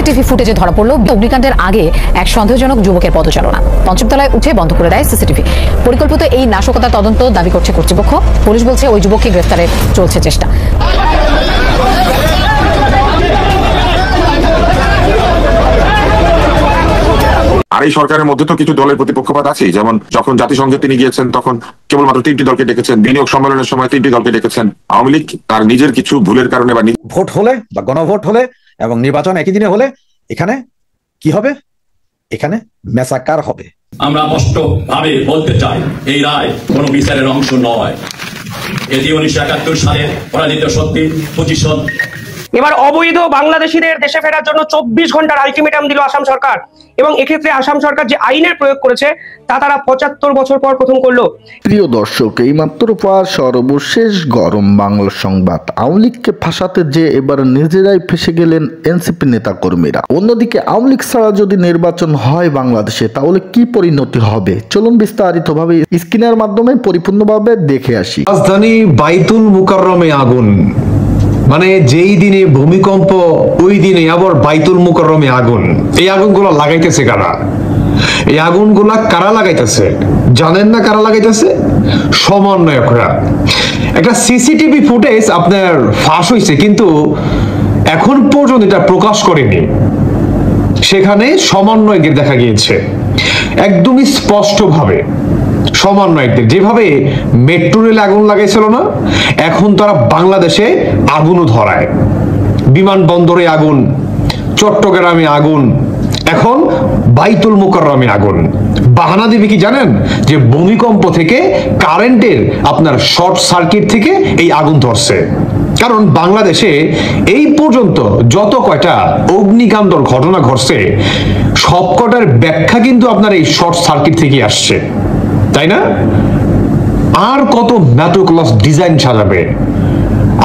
CCTV ফুটেজে ধরা পড়ল অগ্নিকাণ্ডের আগে এক সন্দেহজনক যুবকের পদচারণা। পঞ্চম তলায় উঠে বন্ধ করে দেয় সিসিটিভি। পরিকল্পিত এই নাশকতার তদন্ত দাবি করছে কর্তৃপক্ষ। পুলিশ বলছে ওই যুবককে গ্রেফতারে চলছে চেষ্টা। আর এই সরকারের মধ্যে তো কিছু দলের প্রতিপক্ষপাত আছে, যেমন যখন জাতিসংঘে তিনি গিয়েছেন তখন কেবলমাত্র 3টি দলকে ডেকেছেন, বিনিয়োগ সম্মেলনের সময় 3টি দলকে ডেকেছেন। আওয়ামী লীগ তার নিজের কিছু ভুলের কারণে বা ভোট হলে বা গণভোট হলে এবং নির্বাচন একই দিনে হলে এখানে কি হবে? এখানে মেসাকার হবে। আমরা স্পষ্টভাবে বলতে চাই, এই রায় কোনো বিচারের অংশ নয়। এটি 1971 সালের পরাজিত শক্তির পজিশন। এবার অবৈধ বাংলাদেশিদের দেশে ফেরার জন্য 24 ঘন্টার আলটিমেটাম দিল আসাম সরকার, এবং এক্ষেত্রে আসাম সরকার যে আইনের প্রয়োগ করেছে তা তারা 75 বছর পর প্রথম করলো। প্রিয় দর্শক, এই মাত্র পাওয়া সর্বশেষ গরম বাংলা সংবাদ। আওয়ামী লীগকে ফাঁসাতে যে এবার নিজেরাই ফেসে গেলেন এনসিপি নেতা কর্মীরা। অন্যদিকে আওয়ামী লীগ ছাড়া যদি নির্বাচন হয় বাংলাদেশে, তাহলে কি পরিণতি হবে? চলুন বিস্তারিতভাবে স্ক্রিনের মাধ্যমে পরিপূর্ণভাবে দেখে আসি। রাজধানী বাইতুল মুকাররমে আগুন, মানে যেই দিনে ভূমিকম্প ওই দিনে আবার বাইতুল মুকাররমে আগুন। এই আগুনগুলো লাগাইতেছে কারা? এই আগুনগুলা কারা লাগাইতেছে জানেন না? কারা লাগাইতেছে? সমন্বয়করা। একটা সিসিটিভি ফুটেজ আপনার ফাঁস হয়েছে, কিন্তু এখন পর্যন্ত এটা প্রকাশ করেনি। সেখানে সমন্বয়কের দেখা গিয়েছে একদমই স্পষ্টভাবে। সমন্বয়কদের যেভাবে মেট্রো রেলে আগুন লাগাইছিল না, এখন তারা বাংলাদেশে আগুনও ধরায়। বিমানবন্দরে আগুন, চট্টগ্রামে আগুন, এখন বাইতুল মুকাররমে আগুন। বাহানা দিবে কি জানেন? যে ভূমিকম্প থেকে, কারেন্টের আপনার শর্ট সার্কিট থেকে এই আগুন ধরছে। কারণ বাংলাদেশে এই পর্যন্ত যত কয়টা অগ্নিকাণ্ডর ঘটনা ঘটছে, সবকটার ব্যাখ্যা কিন্তু আপনার এই শর্ট সার্কিট থেকে আসছে, তাই না? আর কত ম্যাটোক্লাস ডিজাইন সাজাবে?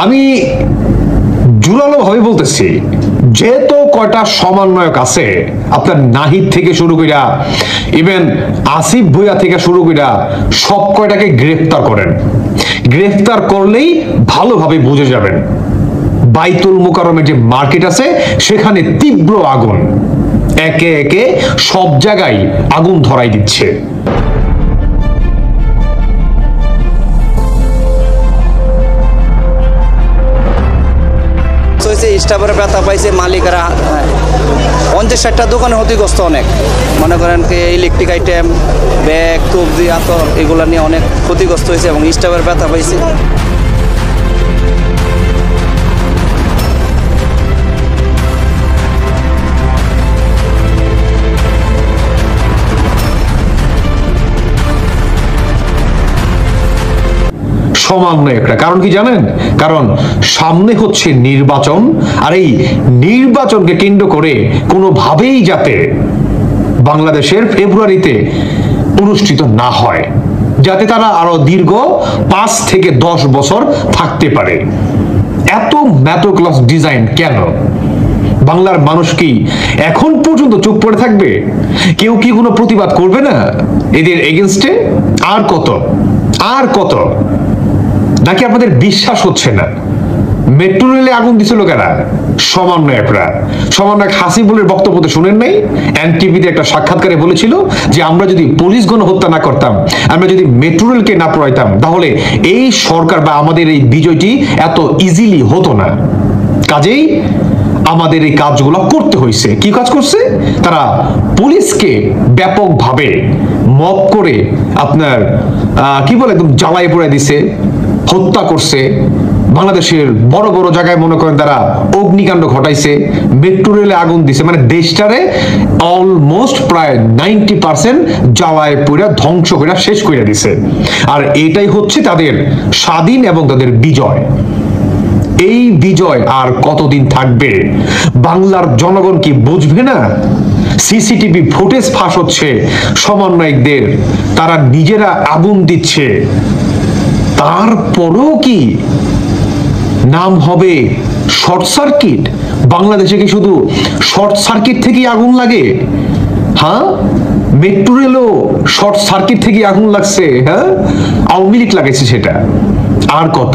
আমি জোরালো ভাবে বলতেছি, যেহেতু কয়টা সমন্বয়ক আছে, আপনার নাহিদ থেকে শুরু কইরা ইভেন আসিফ ভুইয়া থেকে শুরু কইরা সব কয়টাকে গ্রেফতার করেন। গ্রেফতার করলেই ভালোভাবে বুঝে যাবেন বাইতুল মুকাররমের যে মার্কেট আছে সেখানে তীব্র আগুন, একে একে সব জায়গায় আগুন ধরাই দিচ্ছে। স্টাফের ব্যথা পাইছে, মালিকরা 50-60টা দোকানে ক্ষতিগ্রস্ত অনেক। মনে করেন ইলেকট্রিক আইটেম, ব্যাগ, সবজি, আতর এগুলো নিয়ে অনেক ক্ষতিগ্রস্ত হয়েছে এবং স্টাফের ব্যথা পাইছে। সমন্বয়করা। কারণ কি জানেন? কারণ সামনে হচ্ছে নির্বাচন, আর এই নির্বাচনকে কেন্দ্র করে কোনোভাবেই যাতে বাংলাদেশের ফেব্রুয়ারিতে অনুষ্ঠিত না হয়, যাতে তারা আরো দীর্ঘ 5 থেকে 10 বছর থাকতে পারে। এত ম্যাটোক্লাস ডিজাইন কেন? বাংলার মানুষ কি এখন পর্যন্ত চুপ পড়ে থাকবে? কেউ কি কোনো প্রতিবাদ করবে না এদের এগেনস্টে? আর কত, আর কত? নাকি আপনাদের বিশ্বাস হচ্ছে না? মেট্রো রেলে আগুন দিছিল কারা? সমন্বয়করা। সমন্বয়ক হাসিবুলের বক্তব্য তো শুনেন নাই? এনটিভিতে একটা সাক্ষাৎকারে বলেছিল যে আমরা যদি পুলিশ গণহত্যা না করতাম, আমরা যদি মেট্রো রেলকে না পড়াইতাম, তাহলে এই সরকার বা আমাদের এই বিজয়টি এত ইজিলি হতো না। কাজেই আমাদের এই কাজগুলো করতে হয়েছে। কি কাজ করছে? তারা পুলিশকে ব্যাপকভাবে মব করে আপনার কি বলে একদম জ্বালায় পড়ে দিছে, হত্যা করছে। বাংলাদেশের বড় বড় জায়গায় মনে করেন তারা অগ্নিকাণ্ড ঘটাইছে, মেট্রো রেলে আগুন দিছে, মানে দেশটারে অলমোস্ট প্রায় 90% জ্বালায় পুরা ধ্বংস করে শেষ করে দিছে। আর এটাই হচ্ছে তাদের স্বাধীন এবং তাদের বিজয়। এই বিজয় আর কতদিন থাকবে? বাংলার জনগণ কি বুঝবে না? সিসিটিভি ফুটেজ ফাঁস হচ্ছে সমন্বয়কদের, তারা নিজেরা আগুন দিচ্ছে, তারপরেও কি নাম হবে শর্ট সার্কিট? বাংলাদেশে কি শুধু শর্ট সার্কিট থেকেই আগুন লাগে? হ্যাঁ, মেট্রো রেলও শর্ট সার্কিট থেকে আগুন লাগছে। হ্যাঁ, আওয়ামী লীগ লাগাইছে সেটা। আর কত?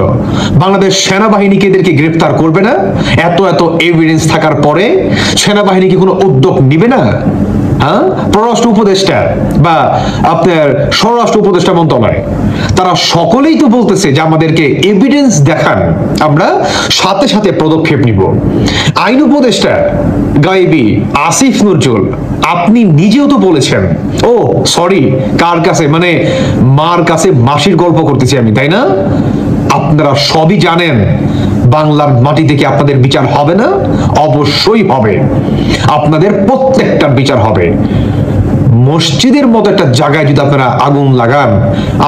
বাংলাদেশ সেনাবাহিনীকে এদেরকে গ্রেফতার করবে না? এত এত এভিডেন্স থাকার পরে সেনাবাহিনী কি কোনো উদ্যোগ নিবে না? হ্যাঁ, পররাষ্ট্র উপদেষ্টা বা আপনার স্বরাষ্ট্র উপদেষ্টা মন্ত্রণালয় তারা সকলেই তো বলতেছে যে আমাদেরকে এভিডেন্স দেখান, আমরা সাথে সাথে পদক্ষেপ নিব। আইন উপদেষ্টা গায়েবী আসিফ নজরুল আপনি নিজেও তো বলেছেন, ও সরি কার কাছে, মানে মার কাছে মাসির গল্প করতেছি আমি, তাই না? আপনারা সবই জানেন বাংলার মাটি থেকে আপনাদের বিচার হবে না? অবশ্যই হবে, আপনাদের প্রত্যেকটার বিচার হবে। মসজিদের মতো একটা জায়গায় যদি আপনারা আগুন লাগান,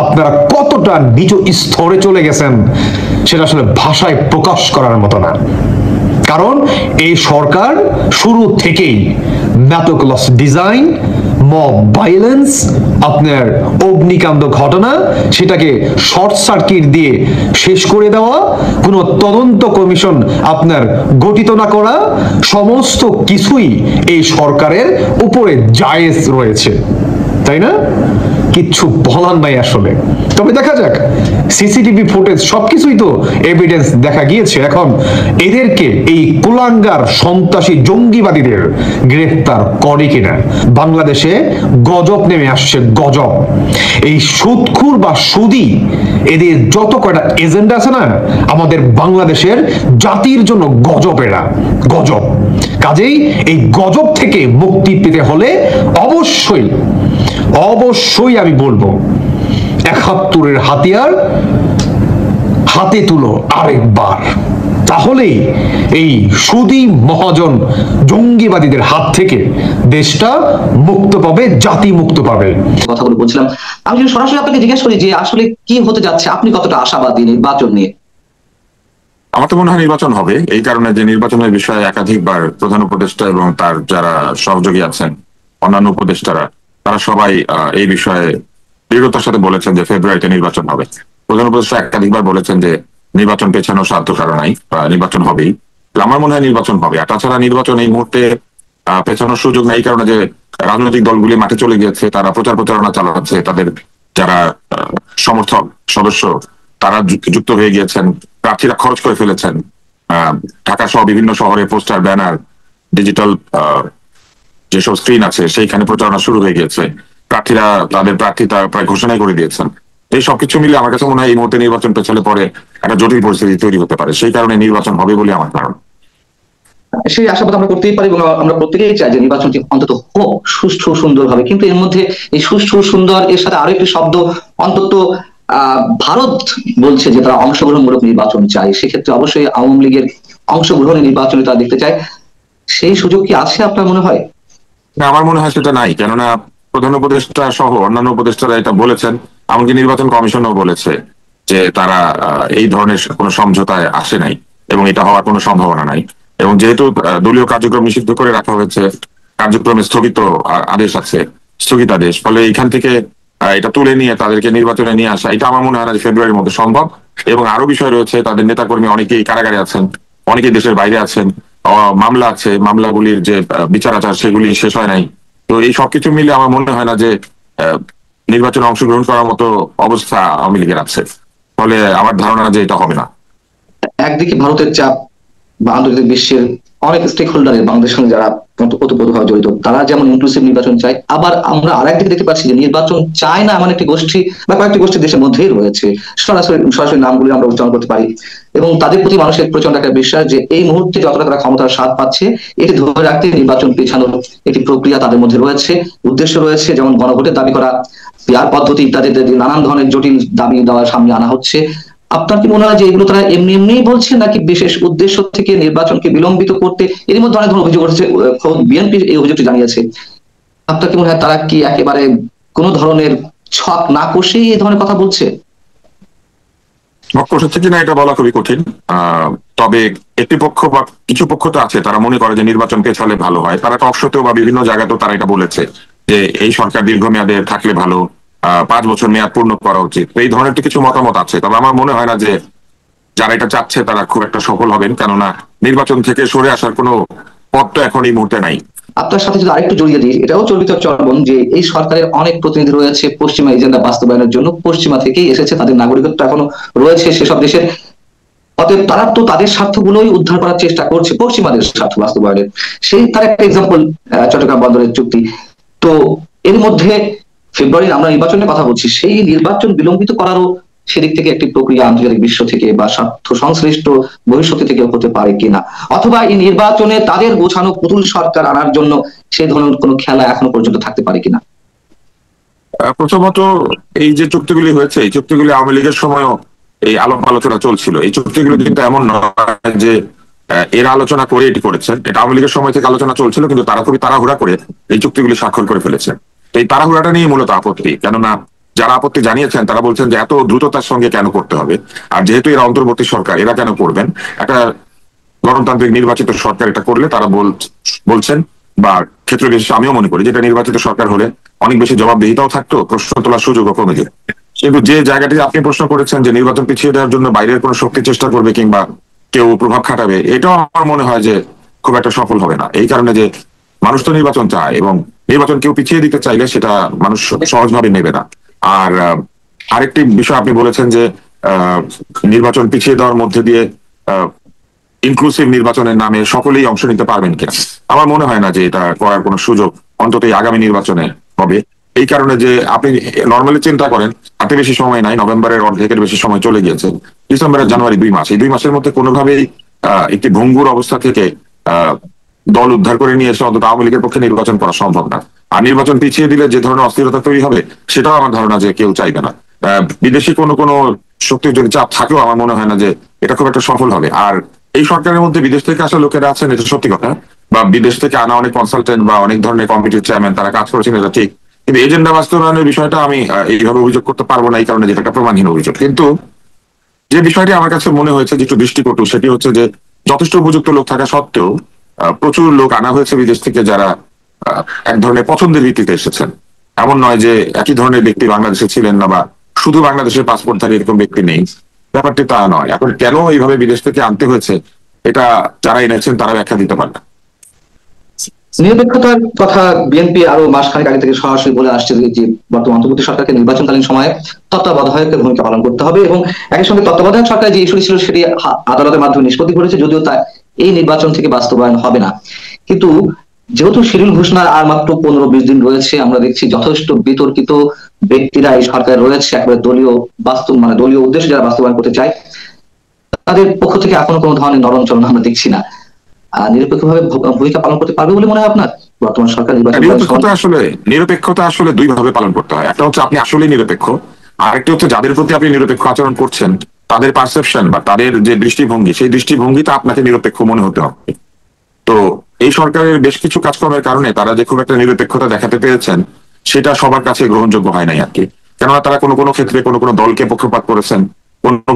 আপনারা কতটা নিজ স্তরে চলে গেছেন সেটা আসলে ভাষায় প্রকাশ করার মতো না। কারণ এই সরকার শুরু থেকেই ম্যাটোক্লস ডিজাইন, মব ভায়োলেন্স, আপনার অগ্নিকাণ্ড ঘটনা সেটাকে শর্ট সার্কিট দিয়ে শেষ করে দেওয়া, কোনো তদন্ত কমিশন আপনার গঠিত না করা, সমস্ত কিছুই এই সরকারের উপরে জায়েজ রয়েছে, তাই না? কিচ্ছু বলার নাই আসলে। তবে দেখা যাক, সিসিটিভি ফুটেজ সবকিছুই তো এভিডেন্স দেখা গিয়েছে। এখন এদেরকে এই কুলাঙ্গার সন্ত্রাসী জঙ্গিবাদীদের গ্রেফতার করে কিনা। বাংলাদেশে গজব নেমে আসছে, গজব। এই সুদখুর বা সুদি এদের যত কয়টা এজেন্ডা আছে না, আমাদের বাংলাদেশের জাতির জন্য গজব, এরা গজব। কাজেই এই গজব থেকে মুক্তি পেতে হলে অবশ্যই অবশ্যই আমি বলবো ৭১-এর হাতিয়ার হাতে তুলো আরেকবার, তাহলেই এই সুদী মহাজন জঙ্গিবাদীদের হাত থেকে দেশটা মুক্ত পাবে, জাতি মুক্ত পাবে। কথাগুলো বলছিলাম, আমি যদি সরাসরি আপনাকে জিজ্ঞেস করি যে আসলে কি হতে যাচ্ছে, আপনি কতটা আশাবাদী নির্বাচন নিয়ে? আমার তো মনে হয় নির্বাচন হবে, এই কারণে যে নির্বাচনের বিষয়ে একাধিকবার প্রধান উপদেষ্টা এবং তার যারা সহযোগী আছেন অন্যান্য উপদেষ্টারা তারা সবাই এই বিষয়ে দৃঢ়তার সাথে বলেছেন যে ফেব্রুয়ারিতে নির্বাচন হবে। প্রধান উপদেষ্টা একাধিকবার বলেছেন যে নির্বাচন পেছানোর সাধ্য কারণ নাই, নির্বাচন হবেই। আমার মনে হয় নির্বাচন হবে। আর তাছাড়া নির্বাচন এই মুহূর্তে পেছানোর সুযোগ নেই, কারণে যে রাজনৈতিক দলগুলি মাঠে চলে গিয়েছে, তারা প্রচার প্রচারণা চালাচ্ছে, তাদের যারা সমর্থক সদস্য তারা যুক্ত হয়ে গিয়েছেন, প্রার্থীরা খরচ করে ফেলেছেন, ঢাকা সহ বিভিন্ন শহরে পোস্টার, ব্যানার, ডিজিটাল যেসব স্ক্রিন আছে সেইখানে প্রচারণা শুরু হয়ে গিয়েছে, প্রার্থীরা তাদের প্রার্থিতা প্রায় ঘোষণাই করে দিয়েছেন। এই সবকিছু মিলে আমার কাছে মনে হয় এই মুহূর্তে নির্বাচন পেছালে পরে একটা জটিল পরিস্থিতি তৈরি হতে পারে, সেই কারণে নির্বাচন হবে বলে আমার ধারণা। সেই আশাবাদ আমরা করতেই পারি এবং আমরা প্রত্যেকেই চাই যে নির্বাচনটি অন্তত হোক সুষ্ঠু সুন্দর ভাবে। কিন্তু এর মধ্যে এই সুষ্ঠু সুন্দর এর সাথে আরো একটি শব্দ, অন্তত ভারত বলছে যে তারা অংশগ্রহণমূলক নির্বাচন চায়, সেক্ষেত্রে অবশ্যই আওয়ামী লীগের অংশগ্রহণের নির্বাচনে তারা দেখতে চায়। সেই সুযোগ কি আছে আপনার মনে হয়? না, আমার মনে হয় সেটা নাই, কেননা প্রধান উপদেষ্টা সহ অন্যান্য উপদেষ্টারা এটা বলেছেন, এমনকি নির্বাচন কমিশনও বলেছে যে তারা এই ধরনের কোনো সমঝোতায় আসে নাই এবং এটা হওয়ার কোনো সম্ভাবনা নাই। এবং যেহেতু দলীয় কার্যক্রম নিষিদ্ধ করে রাখা হয়েছে, কার্যক্রমে স্থগিত আদেশ আছে, স্থগিতাদেশ, ফলে এখান থেকে এটা তুলে নিয়ে তাদেরকে নির্বাচনে নিয়ে আসা, এটা আমার মনে হয় না যে ফেব্রুয়ারির মধ্যে সম্ভব। এবং আরো বিষয় রয়েছে, তাদের নেতাকর্মী অনেকেই কারাগারে আছেন, অনেকেই দেশের বাইরে আছেন, মামলা আছে, মামলাগুলির যে বিচার আচার সেগুলি শেষ হয় নাই। তো এই সবকিছু মিলে আমার মনে হয় না যে নির্বাচনে অংশগ্রহণ করার মতো অবস্থা আওয়ামী লীগের আছে, ফলে আমার ধারণা যে এটা হবে না। একদিকে ভারতের চাপ বা আন্তর্জাতিক বিশ্বের অনেক স্টেক হোল্ডারের বাংলাদেশের সঙ্গে যারা ওতপ্রোতভাবে জড়িত, তারা যেমন ইনক্লুসিভ নির্বাচন চায়, আবার আমরা আরেকদিকে দেখতে পাচ্ছি যে নির্বাচন চায় না এমন একটি গোষ্ঠী বা কয়েকটি গোষ্ঠী দেশের মধ্যেই রয়েছে, সরাসরি নামগুলি আমরা উচ্চারণ করতে পারি। এবং তাদের প্রতি মানুষের প্রচন্ড একটা বিশ্বাস যে এই মুহূর্তে যতটা তারা ক্ষমতার স্বাদ পাচ্ছে, এটি ধরে রাখতে নির্বাচন পেছানোর একটি প্রক্রিয়া তাদের মধ্যে রয়েছে, উদ্দেশ্য রয়েছে, যেমন গণভোটের দাবি করা, পিআর পদ্ধতি ইত্যাদি নানান ধরনের জটিল দাবি দেওয়া সামনে আনা হচ্ছে। আপনার কি মনে হয় যে এগুলো তারা এমনি এমনিই বলছে, নাকি বিশেষ উদ্দেশ্য থেকে নির্বাচনকে বিলম্বিত করতে? এর মধ্যে অনেক ধরনের অভিযোগ উঠেছে, বিএনপি এই অভিযোগটি জানিয়েছে। আপনার কি মনে হয় তারা কি একেবারে কোনো ধরনের ছক না কষেই এই ধরনের কথা বলছে? ছক কষেছে কিনা এটা বলা খুবই কঠিন। তবে একটি পক্ষ বা কিছু পক্ষ তো আছে তারা মনে করে যে নির্বাচন পেছালে ভালো হয়। তারা টকশোতেও বা বিভিন্ন জায়গাতেও তারা এটা বলেছে যে এই সরকার দীর্ঘমেয়াদে থাকলে ভালো, 5 বছর মেয়াদ পূর্ণ করা উচিত। এই ধরনের কিছু মতামত আছে। তবে আমার মনে হয় না যে যারা এটা চাচ্ছে তারা খুব একটা সফল হবেন, কেননা নির্বাচন থেকে সরে আসার কোনো পথ তো এখন এই মুহূর্তে নাই। আপনার সাথে যদি আরেকটু জড়িয়ে দিই, এটাও চর্বিত চর্বণ যে এই সরকারের অনেক প্রতিনিধি রয়েছে পশ্চিমা এজেন্ডা বাস্তবায়নের জন্য, পশ্চিমা থেকেই এসেছে, তাদের নাগরিকত্ব এখনো রয়েছে সেসব দেশের। অতএব তারা তো তাদের স্বার্থগুলোই উদ্ধার করার চেষ্টা করছে, পশ্চিমাদের স্বার্থ বাস্তবায়নের। সেই তার একটা এক্সাম্পল চট্টগ্রাম বন্দরের চুক্তি। তো এর মধ্যে ফেব্রুয়ারির আমরা নির্বাচনের কথা বলছি, সেই নির্বাচন বিলম্বিত করারও সেদিক থেকে একটি প্রক্রিয়া আন্তর্জাতিক বিশ্ব থেকে বা স্বার্থ সংশ্লিষ্ট ভবিষ্যৎ থেকে হতে পারে কিনা, অথবা এই নির্বাচনে তাদের গোছানো পুতুল সরকার আনার জন্য সেই ধরনের কোনো খেলা এখনো পর্যন্ত থাকতে পারে কিনা। প্রথমত এই যে চুক্তিগুলি হয়েছে, এই চুক্তিগুলি আওয়ামী লীগের সময়ও এই আলাপ আলোচনা চলছিল। এই চুক্তিগুলো কিন্তু এমন নয় যে এরা আলোচনা করে এটি করেছেন, এটা আওয়ামী লীগের সময় থেকে আলোচনা চলছিল, কিন্তু তারা খুবই তাড়াহুড়া করে এই চুক্তিগুলি স্বাক্ষর করে ফেলেছে। তো এই তাড়াহুড়াটা নিয়ে মূলত আপত্তি, কেননা যারা আপত্তি জানিয়েছেন তারা বলছেন যে এত দ্রুততার সঙ্গে কেন করতে হবে, আর যেহেতু এরা অন্তর্বর্তী সরকার এরা কেন করবেন, একটা গণতান্ত্রিক নির্বাচিত সরকার এটা করলে তারা বলছেন, বা ক্ষেত্র বিশেষে আমিও মনে করি যেটা নির্বাচিত সরকার হলে অনেক বেশি জবাবদিহিতাও থাকতো, প্রশ্ন তোলার সুযোগও কমে যেত। কিন্তু যে জায়গাটি আপনি প্রশ্ন করেছেন যে নির্বাচন পিছিয়ে দেওয়ার জন্য বাইরের কোনো শক্তি চেষ্টা করবে কিংবা কেউ প্রভাব খাটাবে, এটাও আমার মনে হয় যে খুব একটা সফল হবে না। এই কারণে যে মানুষ তো নির্বাচন চায়, এবং নির্বাচন কেউ পিছিয়ে দিতে চাইলে সেটা মানুষ সহজভাবে নেবে না। আর আরেকটি বিষয় আপনি বলেছেন যে নির্বাচন পিছিয়ে দেওয়ার মধ্যে দিয়ে ইনক্লুসিভ নির্বাচনের নামে সকলেই অংশ নিতে পারবেন কিনা। আমার মনে হয় না যে এটা করার কোনো সুযোগ অন্তত আগামী নির্বাচনে হবে। এই কারণে যে আপনি নর্মালি চিন্তা করেন তাতে বেশি সময় নাই, নভেম্বরের অর্ধেকের বেশি সময় চলে গিয়েছে, ডিসেম্বর আর জানুয়ারি 2 মাস, এই 2 মাসের মধ্যে কোনোভাবেই একটি ভঙ্গুর অবস্থা থেকে দল উদ্ধার করে নিয়ে এসে অন্তত আওয়ামী লীগের পক্ষে নির্বাচন করা সম্ভব না। আর নির্বাচন পিছিয়ে দিলে যে ধরনের অস্থিরতা তৈরি হবে সেটাও আমার ধারণা যে কেউ চাইবে না। বিদেশি কোনো শক্তির যদি চাপ থাকেও আমার মনে হয় না যে এটা খুব একটা সফল হবে। আর এই সরকারের মধ্যে বিদেশ থেকে আসা লোকেরা আছেন, এটা সত্যি কথা, বা বিদেশ থেকে আনা অনেক কনসালটেন্ট বা অনেক ধরনের কমিটির চেয়ারম্যান তারা কাজ করেছেন, এটা ঠিক, কিন্তু এজেন্ডা বাস্তবায়নের বিষয়টা আমি এইভাবে অভিযোগ করতে পারবো না, এই কারণে যেটা একটা প্রমাণহীন অভিযোগ। কিন্তু যে বিষয়টি আমার কাছে মনে হয়েছে যে একটু দৃষ্টিকটু, সেটি হচ্ছে যে যথেষ্ট উপযুক্ত লোক থাকা সত্ত্বেও প্রচুর লোক আনা হয়েছে বিদেশ থেকে যারা এক ধরনের পছন্দের ভিত্তিতে এসেছেন। এমন নয় যে একই ধরনের ব্যক্তি বাংলাদেশে ছিলেন না বা শুধু বাংলাদেশের পাসপোর্টধারী এরকম ব্যক্তি নেই, ব্যাপারটি তা নয়। এখন কেন এইভাবে বিদেশ থেকে আনতে হয়েছে এটা যারা এনেছেন তারা ব্যাখ্যা দিতে পারে না। নিরপেক্ষতার কথা বিএনপি আরো মাসখানেক আগে থেকে সরাসরি বলে আসছে যে বর্তমান অন্তর্বর্তী সরকারকে নির্বাচনকালীন সময়ে তত্ত্বাবধায়কের ভূমিকা পালন করতে হবে, এবং একই সঙ্গে তত্ত্বাবধায়ক সরকার যে ইস্যু ছিল সেটি আদালতের মাধ্যমে নিষ্পত্তি করেছে, যদিও তা এই নির্বাচন থেকে বাস্তবায়ন হবে না। কিন্তু যেহেতু শিডিউল ঘোষণার আর মাত্র 15-20 দিন রয়েছে, আমরা দেখছি যথেষ্ট বিতর্কিত ব্যক্তিরা এই সরকারে রয়েছে, একেবারে দলীয় উদ্দেশ্যে যারা বাস্তবায়ন করতে চায়, তাদের পক্ষ থেকে এখনো কোনো ধরনের নরম চলন আমরা দেখছি না। নিরপেক্ষভাবে ভূমিকা পালন করতে পারবে বলে মনে হয় আপনার বর্তমান সরকার? নিরপেক্ষতা আসলে 2 ভাবে পালন করতে হয়। একটা হচ্ছে আপনি আসলেই নিরপেক্ষ, আরেকটি হচ্ছে যাদের প্রতি আপনি নিরপেক্ষ আচরণ করছেন তাদের পারসেপশন বা তাদের যে দৃষ্টিভঙ্গি, সেই দৃষ্টিভঙ্গিটা আপনাকে নিরপেক্ষ মনে হতে হবে। তো এই সরকারের বেশ কিছু কাজকর্মের কারণে তারা যে খুব একটা নিরপেক্ষতা দেখাতে পেরেছেন সেটা সবার কাছে গ্রহণযোগ্য হয় নাই আর কি। কেননা তারা কোনো ক্ষেত্রে কোনো দলকে পক্ষপাত করেছেন,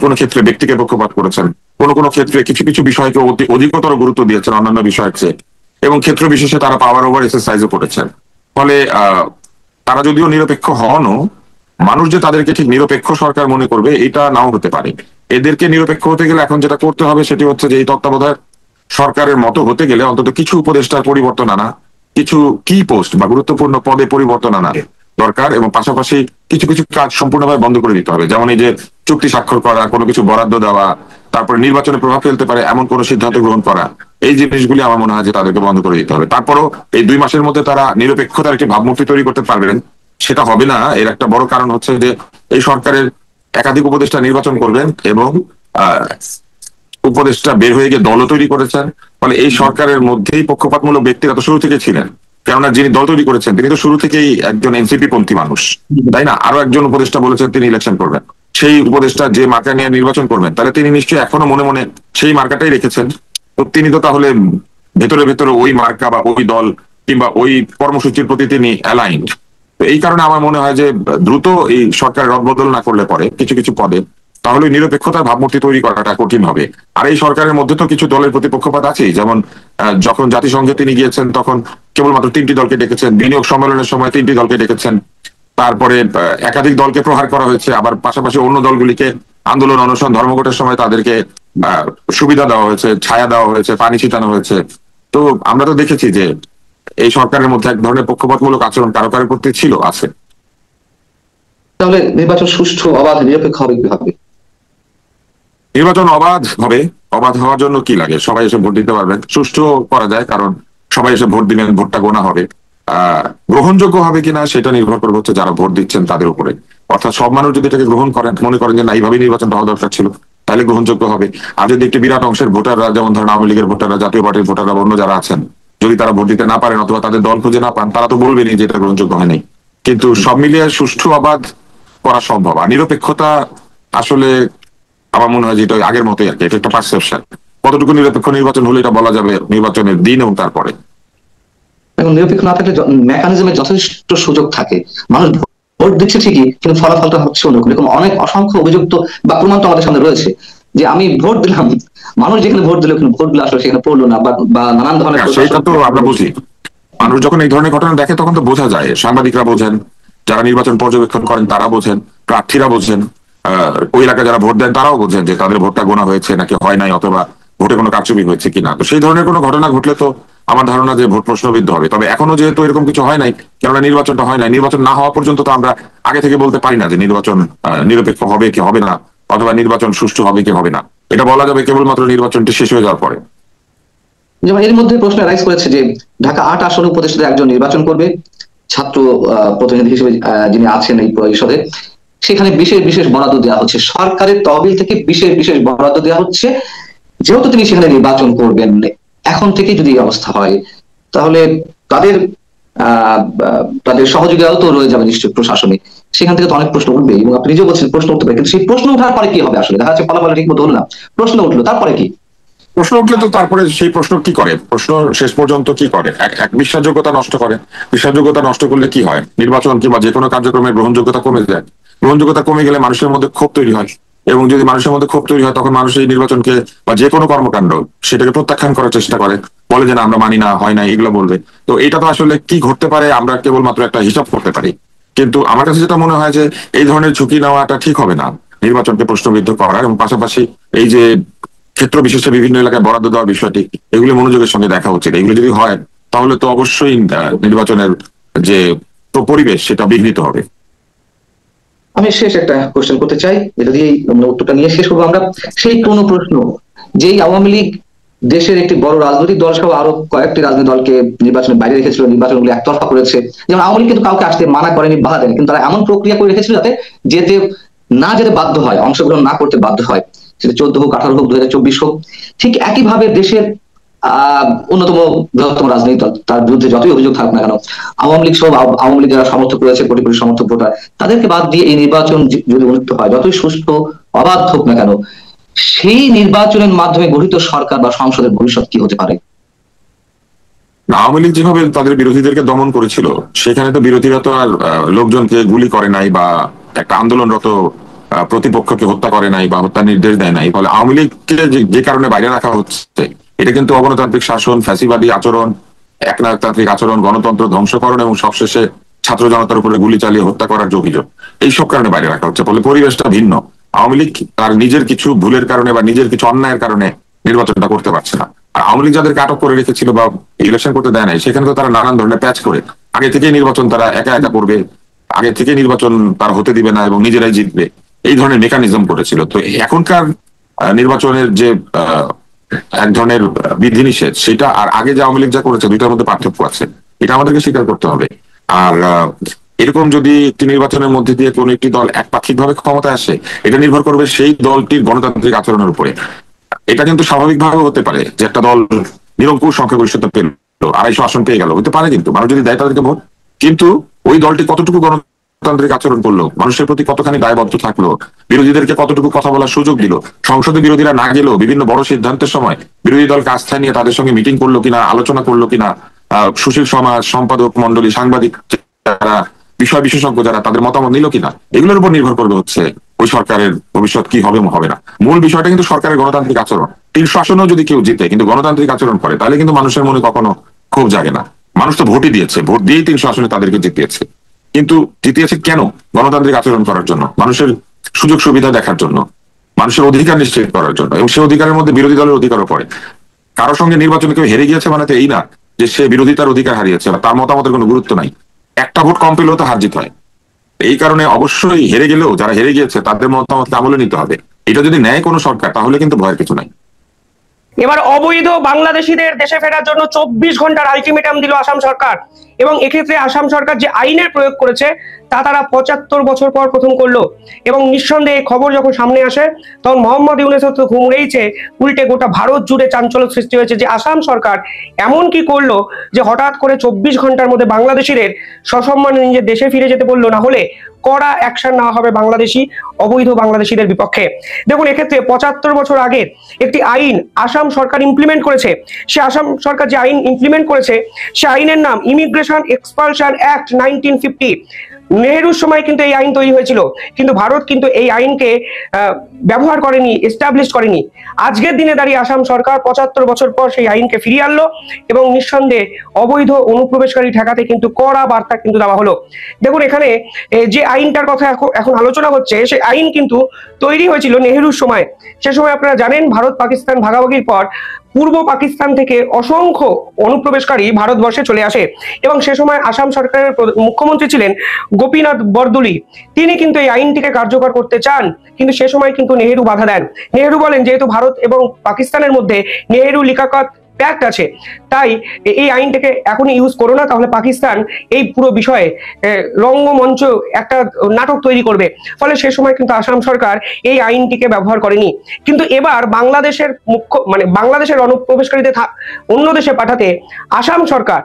কোনো ক্ষেত্রে ব্যক্তিকে পক্ষপাত করেছেন, কোনো ক্ষেত্রে কিছু বিষয়কে অধিকতর গুরুত্ব দিয়েছেন অন্যান্য বিষয়ের চেয়ে, এবং ক্ষেত্র বিশেষে তারা পাওয়ার ওভার এক্সারসাইজও করেছেন। ফলে তারা যদিও নিরপেক্ষ হনও, মানুষ যে তাদেরকে ঠিক নিরপেক্ষ সরকার মনে করবে এটা নাও হতে পারে। এদেরকে নিরপেক্ষ হতে গেলে এখন যেটা করতে হবে সেটি হচ্ছে যে এই তত্ত্বাবধায়ক সরকারের মতো হতে গেলে অন্তত কিছু উপদেষ্টার পরিবর্তন আনা, কিছু কি পোস্ট বা গুরুত্বপূর্ণ পদে পরিবর্তন আনা দরকার, এবং পাশাপাশি কিছু কাজ সম্পূর্ণভাবে বন্ধ করে দিতে হবে। যেমন এই যে চুক্তি স্বাক্ষর করা, কোনো কিছু বরাদ্দ দেওয়া, তারপরে নির্বাচনে প্রভাব ফেলতে পারে এমন কোনো সিদ্ধান্ত গ্রহণ করা, এই জিনিসগুলি আমার মনে হয় যে তাদেরকে বন্ধ করে দিতে হবে। তারপরও এই 2 মাসের মধ্যে তারা নিরপেক্ষতার একটি ভাবমূর্তি তৈরি করতে পারবেন সেটা হবে না। এর একটা বড় কারণ হচ্ছে যে এই সরকারের একাধিক উপদেষ্টা নির্বাচন করবেন এবং উপদেষ্টা বের হয়ে গিয়ে দলও তৈরি করেছেন। ফলে এই সরকারের মধ্যেই পক্ষপাতমূলক ব্যক্তিরা তো শুরু থেকে ছিলেন, কেননা যিনি দল তৈরি করেছেন তিনি তো শুরু থেকেই একজন এনসিপি পন্থী মানুষ, তাই না? আরো একজন উপদেষ্টা বলেছেন তিনি ইলেকশন করবেন, সেই উপদেষ্টা যে মার্কা নিয়ে নির্বাচন করবেন তাহলে তিনি নিশ্চয়ই এখনো মনে মনে সেই মার্কাটাই রেখেছেন। তো তিনি তো তাহলে ভেতরে ওই মার্কা বা ওই দল কিংবা ওই কর্মসূচির প্রতি তিনি অ্যালাইন্ড। তো এই কারণে আমার মনে হয় যে দ্রুত এই সরকার রদবদল না করলে পরে কিছু পদে তাহলে নিরপেক্ষতার ভাবমূর্তি তৈরি করাটা কঠিন হবে। আর এই সরকারের মধ্যে তো কিছু দলের প্রতি পক্ষপাত আছেই, যেমন যখন জাতিসংঘে তিনি গিয়েছেন তখন কেবলমাত্র 3টি দলকে ডেকেছেন, বিনিয়োগ সম্মেলনের সময় 3টি দলকে ডেকেছেন, তারপরে একাধিক দলকে প্রহার করা হয়েছে, আবার পাশাপাশি অন্য দলগুলিকে আন্দোলন অনশন ধর্মঘটের সময় তাদেরকে সুবিধা দেওয়া হয়েছে, ছায়া দেওয়া হয়েছে, পানি ছিটানো হয়েছে। তো আমরা তো দেখেছি যে এই সরকারের মধ্যে এক ধরনের পক্ষপাতমূলক আচরণ কারো কারো প্রতি ছিল, আছে। তাহলে নির্বাচন সুষ্ঠু, অবাধ, নিরপেক্ষ হবে কিভাবে? নির্বাচন অবাধ হবে। অবাধ হওয়ার জন্য কি লাগে? সবাই এসে ভোট দিতে পারবেন। সুষ্ঠু করা যায়, কারণ সবাই এসে ভোট দিবেন, ভোটটা গোনা হবে। গ্রহণযোগ্য হবে কিনা সেটা নির্ভর করবে হচ্ছে যারা ভোট দিচ্ছেন তাদের উপরে। অর্থাৎ সব মানুষ যদি এটাকে গ্রহণ করেন, মনে করেন যে না এইভাবেই নির্বাচনটা হওয়া দরকার ছিল, তাহলে গ্রহণযোগ্য হবে। আর যদি একটি বিরাট অংশের ভোটাররা, যেমন ধরেন আওয়ামী লীগের ভোটাররা, জাতীয় পার্টির ভোটাররা, অন্য যারা আছেন, যদি তারা ভোট দিতে না পারেন অথবা তাদের দল খুঁজে না পান, তারা তো বলবেনই যে এটা গ্রহণযোগ্য হয়নি। কিন্তু সব মিলিয়ে সুষ্ঠু অবাধ করা সম্ভব। আর নিরপেক্ষতা আসলে আমার মনে হয় যে এটা আগের মতোই আর কি, এটা একটা পারসেপশন। কতটুকু নিরপেক্ষ নির্বাচন হলে এটা বলা যাবে নির্বাচনের দিন এবং তারপরে। এবং নিরপেক্ষ না থাকলে মেকানিজমের যথেষ্ট সুযোগ থাকে। মানুষ ভোট দিচ্ছে ঠিকই, কিন্তু ফলাফলটা হচ্ছে অন্যরকম। এরকম অনেক অসংখ্য অভিযুক্ত বা প্রমাণ তো আমাদের সামনে রয়েছে যে আমি ভোট দিলাম, মানুষ যেখানে ভোট দিল কিন্তু ভোটগুলো আসলে সেখানে পড়লো না, বা নানান ধরনের। সেটা তো আমরা বুঝি। মানুষ যখন এই ধরনের ঘটনা দেখে তখন তো বোঝা যায়। সাংবাদিকরা বোঝেন, যারা নির্বাচন পর্যবেক্ষণ করেন তারা বোঝেন, প্রার্থীরা বোঝেন, ওই এলাকায় যারা ভোট দেন তারাও বোঝেন যে তাদের ভোটটা গোনা হয়েছে নাকি হয় নাই, অথবা ভোটে কোনো কারচুপি হয়েছে কিনা। তো সেই ধরনের কোনো ঘটনা ঘটলে তো আমার ধারণা যে ভোট প্রশ্নবিদ্ধ হবে। তবে এখনো যেহেতু এরকম কিছু হয় নাই, কেননা নির্বাচনটা হয় নাই, নির্বাচন না হওয়া পর্যন্ত তো আমরা আগে থেকে বলতে পারি না যে নির্বাচন নিরপেক্ষ হবে কি হবে না, অথবা নির্বাচন সুষ্ঠু হবে কি হবে না। এটা বলা যাবে কেবলমাত্র নির্বাচনটি শেষ হয়ে যাওয়ার পরে। যেমন এর মধ্যে প্রশ্ন রাইজ করেছে যে ঢাকা 8 আসনে উপদেষ্টা একজন নির্বাচন করবে, ছাত্র প্রতিনিধি হিসেবে যিনি আছেন এই পরিষদে, সেখানে বিশেষ বিশেষ বরাদ্দ দেওয়া হচ্ছে, সরকারের তহবিল থেকে বিশেষ বিশেষ বরাদ্দ দেওয়া হচ্ছে, যেহেতু তিনি সেখানে নির্বাচন করবেন। এখন থেকে যদি এই অবস্থা হয় তাহলে তাদের তাদের সহযোগিতাও তো রয়ে যাবে নিশ্চয়ই প্রশাসনে। সেখান থেকে তো অনেক প্রশ্ন উঠবে, এবং আপনি নিজেও বলছেন প্রশ্ন উঠতে পারে, কিন্তু সেই প্রশ্ন ওঠার পরে কি হবে? আসলে দেখা যাচ্ছে ফলাফল ঠিক মতো হলো না, প্রশ্ন উঠলো, তারপরে কি? প্রশ্ন উঠলে তো তারপরে সেই প্রশ্ন কি করে, প্রশ্ন শেষ পর্যন্ত কি করে? এক বিশ্বাসযোগ্যতা নষ্ট করে। বিশ্বাসযোগ্যতা নষ্ট করলে কি হয়? নির্বাচন কিংবা যে কোনো কার্যক্রমের গ্রহণযোগ্যতা কমে যায়। গ্রহণযোগ্যতা কমে গেলে মানুষের মধ্যে ক্ষোভ তৈরি হয়, এবং যদি মানুষের মধ্যে ক্ষোভ তৈরি হয় তখন মানুষ এই নির্বাচনকে বা যে কোনো কর্মকাণ্ড সেটাকে প্রত্যাখ্যান করার চেষ্টা করে, বলে যে না আমরা মানি না, হয় না, এগুলো বলবে। তো এটা তো আসলে কি ঘটতে পারে আমরা কেবলমাত্র একটা হিসাব করতে পারি। কিন্তু আমার কাছে যেটা মনে হয় যে এই ধরনের ঝুঁকি নেওয়াটা ঠিক হবে না, নির্বাচনকে প্রশ্নবিদ্ধ করার। এবং পাশাপাশি এই যে ক্ষেত্র বিশেষে বিভিন্ন এলাকায় বরাদ্দ দেওয়ার বিষয়টি, এগুলি মনোযোগের সঙ্গে দেখা উচিত। এগুলো যদি হয় তাহলে তো অবশ্যই নির্বাচনের যে পরিবেশ সেটা বিঘ্নিত হবে। আমি শেষ একটা কোশ্চেন করতে চাই, এটা দিয়ে উত্তরটা নিয়ে শেষ করবো আমরা। সেই কোন প্রশ্ন যেই আওয়ামী লীগ দেশের একটি বড় রাজনৈতিক দল সহ আরো কয়েকটি রাজনৈতিক দলকে নির্বাচনের বাইরে রেখেছিল, নির্বাচনগুলো একতরফা করেছে। যেমন আওয়ামী লীগ কিন্তু কাউকে আসতে মানা করেনি, বাধা দেয়নি, কিন্তু তারা এমন প্রক্রিয়া করে রেখেছিল যাতে যেতে বাধ্য হয়, অংশগ্রহণ না করতে বাধ্য হয়, সেটা 14 হোক, 18 হোক, 2024 হোক। ঠিক একইভাবে দেশের অন্যতম বৃহত্তম রাজনৈতিক দল, তার বিরুদ্ধে যতই অভিযোগ থাকুক না কেন, আওয়ামী লীগ সহ আওয়ামী লীগ যারা সমর্থক রয়েছে, কোটি কোটি সমর্থক ভোটার, তাদেরকে বাদ দিয়ে এই নির্বাচন যদি অনুষ্ঠিত হয়, যতই সুষ্ঠু অবাধ হোক না কেন, সেই নির্বাচনের মাধ্যমে গঠিত সরকার বা সংসদের ভবিষ্যৎ কি হতে পারে? আওয়ামী লীগ যেভাবে তাদের বিরোধীদেরকে দমন করেছিল, সেখানে তো বিরোধীরা তো আর লোকজনকে গুলি করে নাই বা একটা আন্দোলনরত প্রতিপক্ষকে হত্যা করে নাই বা হত্যার নির্দেশ দেয় নাই। ফলে আওয়ামী লীগকে যে কারণে বাইরে রাখা হচ্ছে, এটা কিন্তু অগণতান্ত্রিক শাসন, ফ্যাসিবাদী আচরণ, একনায়কতান্ত্রিক আচরণ, গণতন্ত্র ধ্বংসকরণ এবং সবশেষে ছাত্র জনতার উপরে গুলি চালিয়ে হত্যা করার যে অভিযোগ, এইসব কারণে বাইরে রাখা হচ্ছে। ফলে পরিবেশটা ভিন্ন। আওয়ামী লীগ তার নিজের কিছু ভুলের কারণে বা নিজের কিছু অন্যায়ের কারণে নির্বাচনটা করতে পারছে না। আর আওয়ামী লীগ যাদেরকে আটক করে রেখেছিল বা ইলেকশন করতে দেয় নাই, সেখানে তো তারা নানান ধরনের প্যাচ করে আগে থেকেই নির্বাচন তারা একা একা করবে, আগে থেকে নির্বাচন তারা হতে দিবে না এবং নিজেরাই জিতবে, এই ধরনের মেকানিজম করেছিল। তো এখনকার নির্বাচনের যে এক ধরনের বিধিনিষেধ, সেটা আর আগে যে আওয়ামী লীগ যা করেছে, দুইটার মধ্যে পার্থক্য আছে, এটা আমাদেরকে স্বীকার করতে হবে। আর এরকম যদি একটি নির্বাচনের মধ্যে দিয়ে কোন একটি দল একপাক্ষিকভাবে ক্ষমতায় আসে, এটা নির্ভর করবে সেই দলটির গণতান্ত্রিক আচরণের উপরে। এটা কিন্তু স্বাভাবিকভাবে হতে পারে যে একটা দল নিরঙ্কুশ সংখ্যাগরিষ্ঠতা পেল, 250 আসন পেয়ে গেল, হতে পারে। কিন্তু মানুষ যদি দেয় তাদেরকে ভোট, কিন্তু ওই দলটি কতটুকু গণতান্ত্রিক আচরণ করলো, মানুষের প্রতি কতখানি দায়বদ্ধ থাকলো, বিরোধীদেরকে কতটুকু কথা বলার সুযোগ দিল, সংসদে বিরোধীরা না গেলেও বিভিন্ন বড় সিদ্ধান্তের সময় বিরোধী দলকে আস্থায় নিয়ে তাদের সঙ্গে মিটিং করলো কিনা, আলোচনা করলো কিনা, সুশীল সমাজ, সম্পাদক মন্ডলী, সাংবাদিক যারা, বিষয় বিশেষজ্ঞ যারা, তাদের মতামত নিল কিনা, এগুলোর উপর নির্ভর করবে হচ্ছে ওই সরকারের ভবিষ্যৎ কি হবে হবে না। মূল বিষয়টা কিন্তু সরকারের গণতান্ত্রিক আচরণ। 300 আসনেও যদি কেউ জিতে কিন্তু গণতান্ত্রিক আচরণ করে, তাহলে কিন্তু মানুষের মনে কখনো ক্ষোভ জাগে না। মানুষ তো ভোটই দিয়েছে, ভোট দিয়েই 300 আসনে তাদেরকে জিতিয়েছে। কিন্তু জিতিয়েছে কেন? গণতান্ত্রিক আচরণ করার জন্য, মানুষের সুযোগ সুবিধা দেখার জন্য, মানুষের অধিকার নিশ্চিত করার জন্য। এবং সেই অধিকারের মধ্যে বিরোধী দলের অধিকারও পড়ে। কারোর সঙ্গে নির্বাচনে কেউ হেরে গিয়েছে মানে তো এই না যে সে বিরোধিতার অধিকার হারিয়েছে, তার মতামতের কোনো গুরুত্ব নাই। একটা ভোট কম পেলেও তো হার জিত হয়। এই কারণে অবশ্যই হেরে গেলেও যারা হেরে গিয়েছে তাদের মতামতকে আমলে নিতে হবে। এটা যদি নেয় কোনো সরকার তাহলে কিন্তু ভয়ের কিছু নাই। এবার অবৈধ বাংলাদেশিদের দেশে ফেরার জন্য 24 ঘন্টার আলটিমেটাম দিল আসাম সরকার, এবং এক্ষেত্রে আসাম সরকার যে আইনের প্রয়োগ করেছে তা তারা 75 বছর পর প্রথম করলো। এবং নিঃসন্দেহে খবর যখন সামনে আসে তখন মোহাম্মদ ইউনূসের তো ঘুম উড়েইছে, উল্টে গোটা ভারত জুড়ে চাঞ্চল্য সৃষ্টি হয়েছে যে আসাম সরকার এমন কি করলো যে হঠাৎ করে 24 ঘন্টার মধ্যে বাংলাদেশিদের সসম্মানে নিজের দেশে ফিরে যেতে বললো, না হলে কড়া অ্যাকশন নেওয়া হবে বাংলাদেশি অবৈধ বাংলাদেশিদের বিপক্ষে। দেখুন, এক্ষেত্রে 75 বছর আগে একটি আইন আসাম সরকার ইমপ্লিমেন্ট করেছে। সে আসাম সরকার যে আইন ইমপ্লিমেন্ট করেছে সে আইনের নাম ইমিগ্রেশন এক্সপালশন অ্যাক্ট 1950। নেহেরুর সময় কিন্তু এই আইন তৈরি হয়েছিল, কিন্তু ভারত কিন্তু এই আইনকে ব্যবহার করেনি, এস্টাবলিশ করেনি। আজকের দিনে দাঁড়িয়ে আসাম সরকার 75 বছর পর সেই আইনকে ফিরিয়ে আনলো এবং নিঃসন্দেহে অবৈধ অনুপ্রবেশকারী ঠেকাতে কিন্তু কড়া বার্তা কিন্তু দেওয়া হলো। দেখুন, এখানে যে আইনটার কথা এখন আলোচনা হচ্ছে সেই আইন কিন্তু তৈরি হয়েছিল নেহেরুর সময়। সে সময় আপনারা জানেন ভারত পাকিস্তান ভাগাভাগির পর পূর্ব পাকিস্তান থেকে অসংখ্য অনুপ্রবেশকারী ভারতবর্ষে চলে আসে, এবং সে সময় আসাম সরকারের মুখ্যমন্ত্রী ছিলেন গোপীনাথ বরদলৈ। তিনি কিন্তু এই আইনটিকে কার্যকর করতে চান, কিন্তু সে সময় কিন্তু নেহেরু বাধা দেন। নেহেরু বলেন যেহেতু ভারত এবং পাকিস্তানের মধ্যে নেহেরু লিয়াকত প্যাক্ট আছে, তাই এই আইনটাকে এখনই ইউজ করো না, তাহলে পাকিস্তান এই পুরো বিষয়ে রঙ্গমঞ্চ একটা নাটক তৈরি করবে। ফলে সে সময় কিন্তু আসাম সরকার এই আইনটিকে ব্যবহার করেনি। কিন্তু এবার বাংলাদেশের বাংলাদেশের অনুপ্রবেশকারীদের অন্য দেশে পাঠাতে আসাম সরকার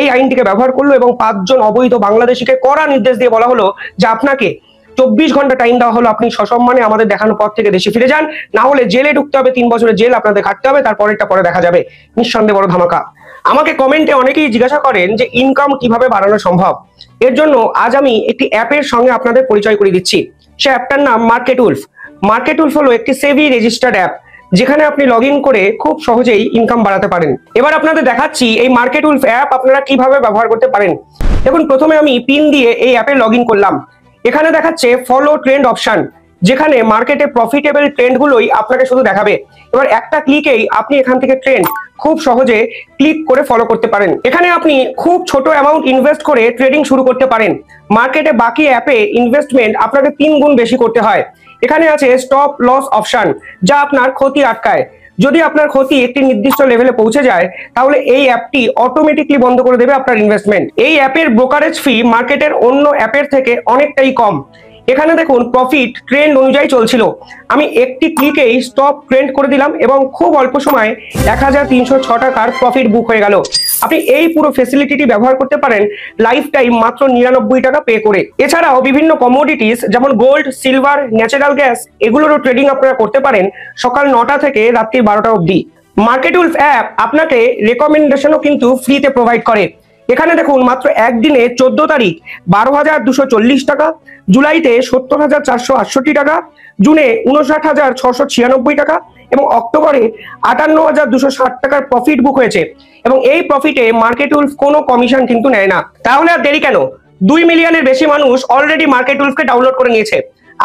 এই আইনটিকে ব্যবহার করলো এবং 5 জন অবৈধ বাংলাদেশিকে কড়া নির্দেশ দিয়ে বলা হলো যে আপনাকে 24 ঘন্টা টাইম দেওয়া হলো, আপনি সসম্মানে আমাদের দেখানো পথ থেকে দেশে ফিরে যান, না হলে জেলে ঢুকতে হবে, 3 বছরের জেল আপনাদের কাটতে হবে, তারপরেরটা পরে দেখা যাবে। নিঃসন্দেহে বড় ধামাকা। আমাকে কমেন্টে অনেকেই জিজ্ঞাসা করেন যে ইনকাম কিভাবে বাড়ানো সম্ভব। এর জন্য আজ আমি একটি অ্যাপের সঙ্গে আপনাদের পরিচয় করে দিচ্ছি। সে অ্যাপটার নাম মার্কেট উলফ। মার্কেট উলফ হলো একটি সেবি রেজিস্টার্ড অ্যাপ, যেখানে আপনি লগ ইন করে খুব সহজেই ইনকাম বাড়াতে পারেন। এবার আপনাদের দেখাচ্ছি এই মার্কেট উলফ অ্যাপ আপনারা কিভাবে ব্যবহার করতে পারেন। দেখুন, প্রথমে আমি পিন দিয়ে এই অ্যাপে লগ ইন করলাম। এখানে দেখাচ্ছে ফলো ট্রেন্ড অপশন, যেখানে মার্কেটে প্রফিটেবল ট্রেন্ডগুলোই আপনাকে শুধু দেখাবে। এবার একটা ক্লিকেই আপনি এখান থেকে ট্রেন্ড খুব সহজে ক্লিক করে ফলো করতে পারেন। এখানে আপনি খুব ছোট অ্যামাউন্ট ইনভেস্ট করে ট্রেডিং শুরু করতে পারেন। মার্কেটে বাকি অ্যাপে ইনভেস্টমেন্ট আপনাকে 3 গুণ বেশি করতে হয়। এখানে আছে স্টপ লস অপশন, যা আপনার ক্ষতি আটকায়। যদি আপনার ক্ষতি একটি নির্দিষ্ট লেভেলে পৌঁছে যায় তাহলে এই অ্যাপটি অটোমেটিকলি বন্ধ করে দেবে আপনার ইনভেস্টমেন্ট। এই অ্যাপের ব্রোকারেজ ফি মার্কেটের অন্য অ্যাপের থেকে অনেকটাই কম। এখানে দেখুন প্রফিট ট্রেন্ড অনুযায়ী চলছিল, আমি একটি ক্লিকেই স্টপ ট্রেন্ড করে দিলাম এবং খুব অল্প সময়ে 1306 টাকার প্রফিট বুক হয়ে গেল। আপনি এই পুরো ফেসিলিটিটি ব্যবহার করতে পারেন লাইফ টাইম মাত্র 99 টাকা পে করে। এছাড়াও বিভিন্ন কমোডিটিস যেমন গোল্ড, সিলভার, ন্যাচারাল গ্যাস এগুলোরও ট্রেডিং আপনারা করতে পারেন সকাল 9টা থেকে রাত্রি 12টা অবধি। মার্কেট উলফ অ্যাপ আপনাকে রেকমেন্ডেশনও কিন্তু ফ্রিতে প্রোভাইড করে। এখানে দেখুন মাত্র একদিনে 14 তারিখ 12,240 টাকা, জুলাইতে 70,468 টাকা, জুনে 59,696 টাকা এবং অক্টোবরে 58,260 টাকার প্রফিট বুক হয়েছে। এবং এই প্রফিটে মার্কেট উলফ কোনো কমিশন কিন্তু নেয় না। তাহলে আর দেরি কেন? 2 মিলিয়নের বেশি মানুষ অলরেডি মার্কেট উলফকে ডাউনলোড করে নিয়েছে।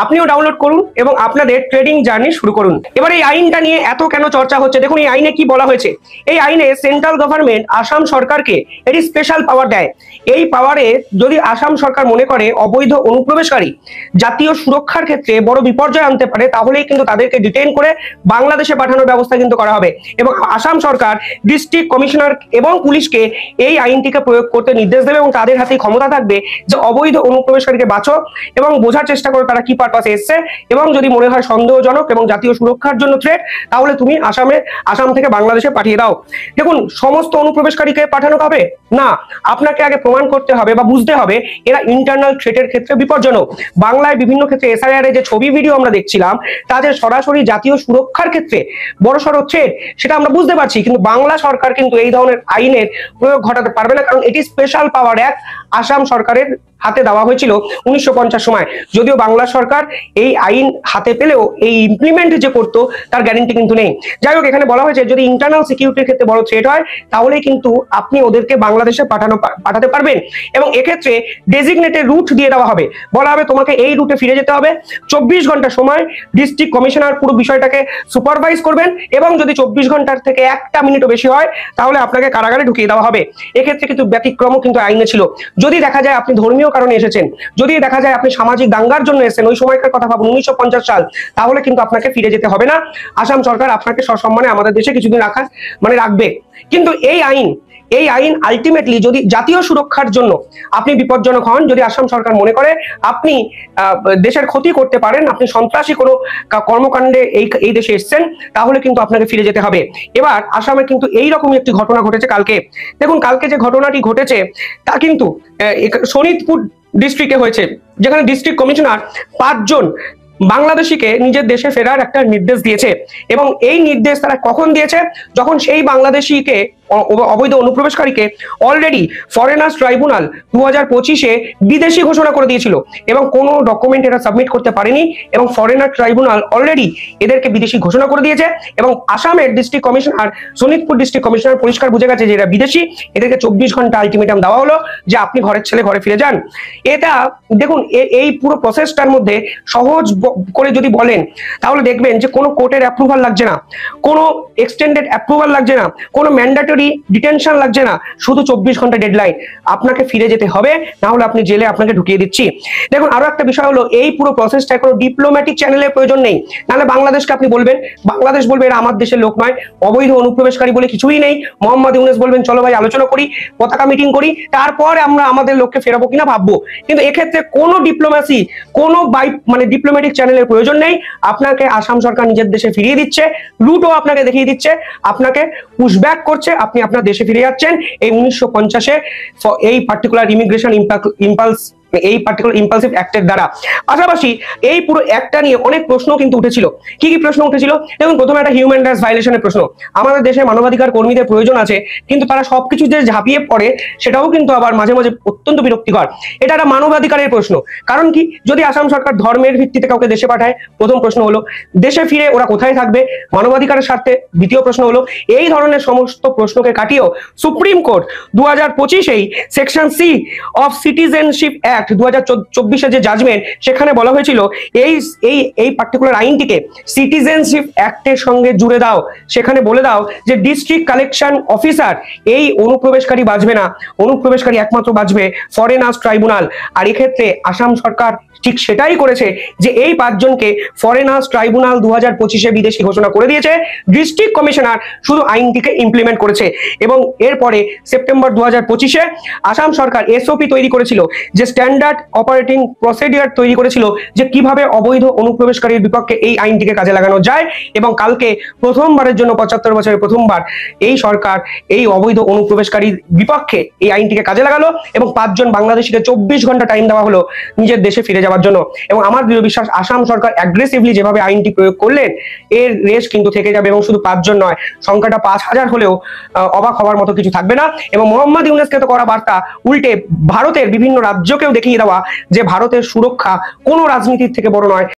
আপনিও ডাউনলোড করুন এবং আপনাদের ট্রেডিং জার্নি শুরু করুন। এবার এই আইনটা নিয়ে এত কেন চর্চা হচ্ছে, দেখুন এই আইনে কি বলা হয়েছে। এই আইনে সেন্ট্রাল গভর্নমেন্ট আসাম সরকারকে এটি স্পেশাল পাওয়ার দেয়। এই পাওয়ারে যদি আসাম সরকার মনে করে অবৈধ অনুপ্রবেশকারী জাতীয় সুরক্ষার ক্ষেত্রে বড় বিপর্যয় আনতে পারে, তাহলেই কিন্তু তাদেরকে ডিটেইন করে বাংলাদেশে পাঠানোর ব্যবস্থা কিন্তু করা হবে। এবং আসাম সরকার ডিস্ট্রিক্ট কমিশনার এবং পুলিশকে এই আইনটিকে প্রয়োগ করতে নির্দেশ দেবে এবং তাদের হাতে ক্ষমতা থাকবে যে অবৈধ অনুপ্রবেশকারীকে বাঁচো এবং বোঝার চেষ্টা করো তারা কি পারপাসে এসছে, এবং যদি মনে হয় সন্দেহজনক এবং জাতীয় সুরক্ষার জন্য থ্রেট তাহলে তুমি আসাম থেকে বাংলাদেশে পাঠিয়ে দাও। দেখুন, সমস্ত অনুপ্রবেশকারীকে পাঠানো হবে না, আপনাকে আগে প্রমাণ করতে হবে বা বুঝতে হবে এরা ইন্টারনাল থ্রেটের ক্ষেত্রে বিপজ্জনক। বাংলায় বিভিন্ন ক্ষেত্রে এসআইআর যে ছবি ভিডিও আমরা দেখছিলাম তাদের সরাসরি জাতীয় সুরক্ষার ক্ষেত্রে বড়সড় থ্রেট সেটা আমরা বুঝতে পারছি, কিন্তু বাংলা সরকার কিন্তু এই ধরনের আইনের প্রয়োগ ঘটাতে পারবে না, কারণ এটি স্পেশাল পাওয়ার অ্যাক্ট আসাম সরকারের হাতে দেওয়া হয়েছিল 1950 সময়। যদিও বাংলা সরকার এই আইন হাতে পেলেও এই ইমপ্লিমেন্ট যে করতো তার গ্যারান্টি কিন্তু নেই। যাই হোক, এখানে বলা হয়েছে যদি ইন্টারনাল সিকিউরিটির ক্ষেত্রে বড় থ্রেট হয় তাহলে কিন্তু আপনি ওদেরকে বাংলাদেশে পাঠাতে পারবেন, এবং এক্ষেত্রে ডেজিগনেটেড রুট দিয়ে দেওয়া হবে। বলা হবে তোমাকে এই রুটে ফিরে যেতে হবে, 24 ঘন্টা সময় ডিস্ট্রিক্ট কমিশনার পুরো বিষয়টাকে সুপারভাইজ করবেন, এবং যদি 24 ঘন্টার থেকে 1 মিনিটও বেশি হয় তাহলে আপনাকে কারাগারে ঢুকিয়ে দেওয়া হবে। এক্ষেত্রে কিন্তু ব্যতিক্রমও কিন্তু আইনে ছিল। যদি দেখা যায় আপনি ধর্মীয় কারণে এসেছেন, যদি দেখা যায় আপনি সামাজিক দাঙ্গার জন্য এসেছেন, ওই সময়কার কথা ভাবুন 1950 সাল, তাহলে কিন্তু আপনাকে ফিরে যেতে হবে না। আসাম সরকার আপনাকে সসম্মানে আমাদের দেশে কিছুদিন রাখবে। কিন্তু এই আইন আলটিমেটলি যদি জাতীয় সুরক্ষার জন্য আপনি বিপজ্জনক হন, যদি আসাম সরকার মনে করে আপনি দেশের ক্ষতি করতে পারেন, আপনি সন্ত্রাসী কোনো কর্মকাণ্ডে এই দেশে এসেছেন, তাহলে কিন্তু আপনাকে ফিরে যেতে হবে। এবার আসামে কিন্তু এইরকমই একটি ঘটনা ঘটেছে কালকে। দেখুন, কালকে যে ঘটনাটি ঘটেছে তা কিন্তু শোনিতপুর ডিস্ট্রিক্টে হয়েছে, যেখানে ডিস্ট্রিক্ট কমিশনার 5 জন বাংলাদেশিকে নিজের দেশে ফেরার একটা নির্দেশ দিয়েছে। এবং এই নির্দেশ তারা কখন দিয়েছে? যখন সেই বাংলাদেশিকে, অবৈধ অনুপ্রবেশকারীকে অলরেডি ফরেনার্স ট্রাইব্যুনাল 2025-এ বিদেশি ঘোষণা করে দিয়েছিল, এবং কোনো ডকুমেন্ট এরা সাবমিট করতে পারেনি, এবং ফরেনার ট্রাইব্যুনাল অলরেডি এদেরকে বিদেশি ঘোষণা করে দিয়েছে। এবং আসামের district commissioner, Sonitpur district commissioner পরিষ্কার বুঝে গেছে যে এরা বিদেশি, এদেরকে 24 ঘন্টা আলটিমেটাম দেওয়া হলো যে আপনি ঘরের ছেলে ঘরে ফিরে যান। এটা দেখুন, এই পুরো প্রসেসটার মধ্যে সহজ করে যদি বলেন তাহলে দেখবেন যে কোনো কোর্টের অ্যাপ্রুভাল লাগছে না, কোনো এক্সটেন্ডেড অ্যাপ্রুভাল লাগছে না, কোনো ম্যান্ডেটরি ডিটেনশন লাগছে না, শুধু 24 ঘন্টা ডেডলাইন। আপনাকে ফিরে যেতে হবে, না হলে আপনি জেলে আপনাকে ঢুকিয়ে দিচ্ছি। দেখুন, আরো একটা বিষয় হলো, এই পুরো প্রসেসটা কোনো ডিপ্লোম্যাটিক চ্যানেলের প্রয়োজন নেই। নাহলে বাংলাদেশকে আপনি বলবেন, বাংলাদেশ বলবে এরা আমার দেশের লোক নয়, অবৈধ অনুপ্রবেশকারী বলে কিছুই নেই। মোহাম্মদ ইউনূস বলবেন চলো ভাই আলোচনা করি, পতাকা মিটিং করি, তারপর আমরা আমাদের লোককে ফেরাবো কিনা ভাববো। কিন্তু এক্ষেত্রে কোনো ডিপ্লোম্যাসি, কোনো ডিপ্লোম্যাটিক চ্যানেলের প্রয়োজন নেই। আপনাকে আসাম সরকার নিজের দেশে ফিরিয়ে দিচ্ছে, রুটও আপনাকে দেখিয়ে দিচ্ছে, আপনাকে পুশব্যাক করছে, আপনি আপনার দেশে ফিরে যাচ্ছেন এই 1950-এ এই পার্টিকুলার ইমিগ্রেশন ইম্পালসিভ অ্যাক্টের দ্বারা। পাশাপাশি এই পুরো অ্যাক্টটা নিয়ে অনেক প্রশ্ন কিন্তু উঠেছিল। কি কি প্রশ্ন উঠেছিল? দেখুন, প্রথমে একটা হিউম্যান রাইটস ভায়োলেশনের প্রশ্ন। আমাদের দেশে মানবাধিকার কর্মীদের প্রয়োজন আছে, কিন্তু তারা সবকিছু যে ঝাঁপিয়ে পড়ে সেটাও কিন্তু আবার মাঝে মাঝে অত্যন্ত বিরক্তিকর। এটা একটা মানবাধিকারের প্রশ্ন। কারণ কি, যদি আসাম সরকার ধর্মের ভিত্তিতে কাউকে দেশে পাঠায়, প্রথম প্রশ্ন হলো দেশে ফিরে ওরা কোথায় থাকবে, মানবাধিকারের স্বার্থে দ্বিতীয় প্রশ্ন হলো। এই ধরনের সমস্ত প্রশ্নকে কাটিয়েও সুপ্রিম কোর্ট 2025-এই section C of citizenship act 2024-এর যে জাজমেন্ট, সেখানে বলা হয়েছিল এই পার্টিকুলার আইনটিকে সিটিজেনশিপ অ্যাক্টের সঙ্গে জুড়ে দাও। সেখানে বলে দাও যে ডিস্ট্রিক্ট কালেকশন অফিসার এই অনুপ্রবেশকারী বাঁচবে না, অনুপ্রবেশকারী একমাত্র বাঁচবে ফরেনার্স ট্রাইব্যুনাল। আর এক্ষেত্রে আসাম সরকার ঠিক সেটাই করেছে, যে এই 5 জনকে ফরেনার্স ট্রাইব্যুনাল 2025-এ বিদেশি ঘোষণা করে দিয়েছে, ডিস্ট্রিক্ট কমিশনার শুধু আইনটিকে ইমপ্লিমেন্ট করেছে। এবং এরপরে সেপ্টেম্বর 2025-এ আসাম সরকার এসওপি তৈরি করেছিল, যে স্ট্যান্ডার্ড অপারেটিং প্রসিডিউর তৈরি করেছিল, যে কিভাবে অবৈধ অনুপ্রবেশকারীর বিপক্ষে এই আইনটিকে কাজে লাগানো যায়। এবং কালকে প্রথমবারের জন্য 75 বছরের প্রথমবার এই সরকার এই অবৈধ অনুপ্রবেশকারীর বিপক্ষে এই আইনটিকে কাজে লাগালো, এবং 5 জন বাংলাদেশিকে 24 ঘন্টা টাইম দেওয়া হলো নিজের দেশে ফিরে যাওয়ার জন্য। এবং আমার দৃঢ় বিশ্বাস, আসাম সরকার অ্যাগ্রেসিভলি যেভাবে আইনটি প্রয়োগ করলেন, এর রেশ কিন্তু থেকে যাবে। এবং শুধু 5 জন নয়, সংখ্যাটা 5000 হলেও অবাক হওয়ার মতো কিছু থাকবে না। এবং মোহাম্মদ ইউনূসকে তো করা বার্তা উল্টে ভারতের বিভিন্ন রাজ্যকেও দেখিয়ে দেওয়া যে ভারতের সুরক্ষা কোনো রাজনীতির থেকে বড় নয়।